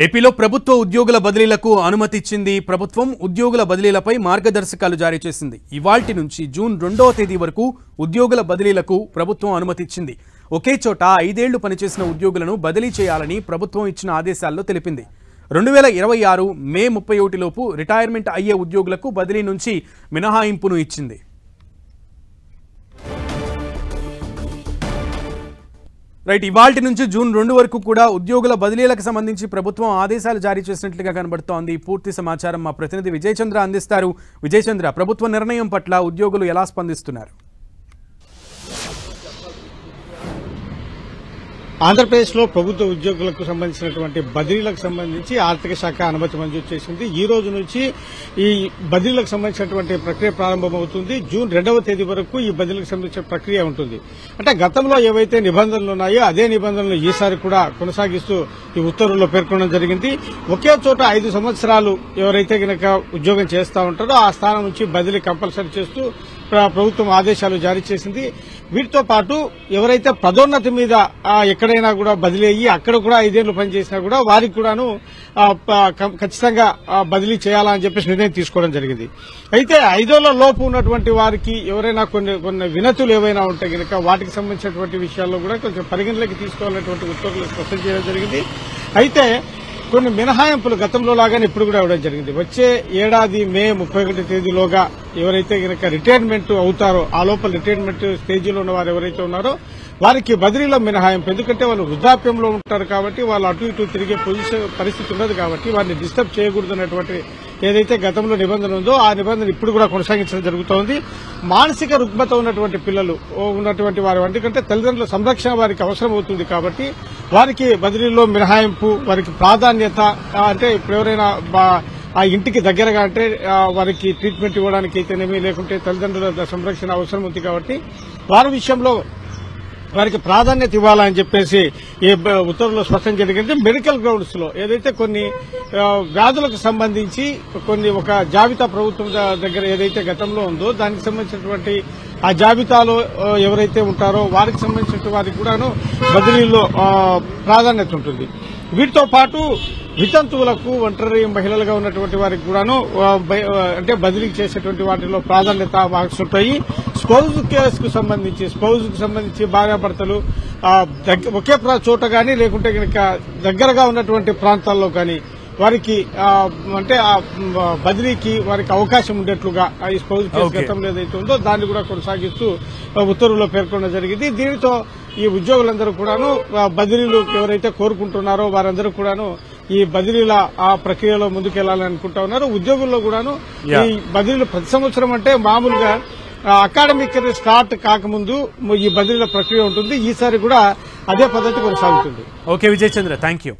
ఏపీలో ప్రభుత్వ ఉద్యోగుల బదిలీలకు అనుమతి ఇచ్చింది ప్రభుత్వం. ఉద్యోగుల బదిలీలపై మార్గదర్శకాలు జారీ చేసింది. ఇవాల్టి నుంచి జూన్ 2వ తేదీ వరకు ఉద్యోగుల బదిలీలకు ప్రభుత్వం అనుమతి ఇచ్చింది. ఒకే చోట 5 ఏళ్లు పనిచేసిన ఉద్యోగులను బదిలీ చేయాలని ప్రభుత్వం ఇచ్చిన ఆదేశాల్లో తెలిపింది. 2026 మే 31 లోపు రిటైర్మెంట్ అయ్యే ఉద్యోగులకు బదిలీ నుంచి మినహాయింపును ఇచ్చింది. రైట్, ఇవాల్టి నుంచి జూన్ 2 వరకు కూడా ఉద్యోగుల బదిలీలకు సంబంధించి ప్రభుత్వం ఆదేశాలు జారీ చేసినట్లుగా కనబడుతోంది. పూర్తి సమాచారం మా ప్రతినిధి విజయ్ చంద్ర అందిస్తారు. విజయ్ చంద్ర, ప్రభుత్వ నిర్ణయం పట్ల ఉద్యోగులు ఎలా స్పందిస్తున్నారు? ఆంధ్రప్రదేశ్లో ప్రభుత్వ ఉద్యోగులకు సంబంధించినటువంటి బదిలీలకు సంబంధించి ఆర్థిక శాఖ అనుమతి మంజూరు చేసింది. ఈ రోజు నుంచి ఈ బదిలీలకు సంబంధించినటువంటి ప్రక్రియ ప్రారంభమవుతుంది. జూన్ 2వ తేదీ వరకు ఈ బదిలీలకు సంబంధించిన ప్రక్రియ ఉంటుంది. అంటే గతంలో ఏవైతే నిబంధనలు ఉన్నాయో అదే నిబంధనలు ఈసారి కూడా కొనసాగిస్తూ ఈ ఉత్తర్వుల్లో పేర్కొనడం జరిగింది. ఒకే చోట 5 సంవత్సరాలు ఎవరైతే గనక ఉద్యోగం చేస్తా ఉంటారో ఆ స్థానం నుంచి బదిలీ కంపల్సరీ చేస్తూ ప్రభుత్వం ఆదేశాలు జారీ చేసింది. వీటితో పాటు ఎవరైతే పదోన్నతి మీద ఎక్కడైనా కూడా బదిలీ అయ్యి అక్కడ కూడా 5 ఏళ్లు పనిచేసినా కూడా వారికి కూడాను ఖచ్చితంగా బదిలీ చేయాలని చెప్పేసి నిర్ణయం తీసుకోవడం జరిగింది. అయితే 5 ఏళ్ల లోపు ఉన్నటువంటి వారికి ఎవరైనా కొన్ని వినతులు ఏవైనా ఉంటే గనక వాటికి సంబంధించినటువంటి విషయాల్లో కూడా కొంచెం పరిగణలోకి తీసుకోవాలనేటువంటి ఉత్తర్వులు స్పష్టం చేయడం జరిగింది. అయితే కొన్ని మినహాయింపులు గతంలో లాగానే ఇప్పుడు కూడా ఇవ్వడం జరిగింది. వచ్చే ఏడాది మే 31 తేదీలోగా ఎవరైతే గనక రిటైర్మెంట్ అవుతారో ఆ లోపల రిటైర్మెంట్ స్టేజీలో ఉన్న వారు ఎవరైతే ఉన్నారో వారికి బదిలీలో మినహాయింపు. ఎందుకంటే వాళ్ళు వృద్ధాప్యంలో ఉంటారు కాబట్టి వాళ్ళు అటు ఇటు తిరిగే పరిస్థితి ఉండదు కాబట్టి వారిని డిస్టర్బ్ చేయకూడదు అన్నటువంటి ఏదైతే గతంలో నిబంధన ఉందో ఆ నిబంధన ఇప్పుడు కూడా కొనసాగించడం జరుగుతోంది. మానసిక రుగ్మత ఉన్నటువంటి పిల్లలు ఉన్నటువంటి వారు, ఎందుకంటే తల్లిదండ్రుల సంరక్షణ వారికి అవసరం అవుతుంది కాబట్టి వారికి బదిలీలో మినహాయింపు, వారికి ప్రాధాన్యత. అంటే ఇప్పుడు ఎవరైనా ఆ ఇంటికి దగ్గరగా అంటే వారికి ట్రీట్మెంట్ ఇవ్వడానికి అయితేనేమి లేకుంటే తల్లిదండ్రుల సంరక్షణ అవసరం ఉంది కాబట్టి వారి విషయంలో వారికి ప్రాధాన్యత ఇవ్వాలని చెప్పేసి ఈ ఉత్తర్వులో స్పష్టం జరిగింది. మెడికల్ గ్రౌండ్స్ లో ఏదైతే కొన్ని వ్యాధులకు సంబంధించి ఒక జాబితా ప్రభుత్వం దగ్గర ఏదైతే గతంలో ఉందో దానికి సంబంధించినటువంటి ఆ జాబితాలో ఎవరైతే ఉంటారో వారికి సంబంధించిన వారికి కూడాను బదిలీలో ప్రాధాన్యత ఉంటుంది. వీటితో పాటు వితంతువులకు, ఒంటరి మహిళలుగా ఉన్నటువంటి వారికి కూడాను అంటే బదిలీ చేసేటువంటి వాటిలో ప్రాధాన్యత మార్క్స్ ఉంటాయి. స్పౌజ్ కు సంబంధించి భార్యాభర్తలు ఒకే చోట గానీ లేకుంటే కనుక దగ్గరగా ఉన్నటువంటి ప్రాంతాల్లో కానీ వారికి అంటే బదిలీకి వారికి అవకాశం ఉండేట్లుగా ఈ స్పౌజ్ కేసు గతంలో ఏదైతే ఉందో దాన్ని కూడా కొనసాగిస్తూ ఉత్తర్వుల్లో పేర్కొనడం జరిగింది. దీనితో ఈ ఉద్యోగులందరూ కూడాను బదిలీలు ఎవరైతే కోరుకుంటున్నారో వారందరూ కూడాను ఈ బదిలీల ఆ ప్రక్రియలో ముందుకెళ్లాలని అనుకుంటా ఉన్నారు. ఉద్యోగుల్లో కూడాను ఈ బదిలీలు ప్రతి సంవత్సరం అంటే మామూలుగా అకాడమిక్ స్టార్ట్ కాకముందు ఈ బదిలీల ప్రక్రియ ఉంటుంది. ఈసారి కూడా అదే పద్ధతి కొనసాగుతుంది. Okay Vijay Chandra, thank you.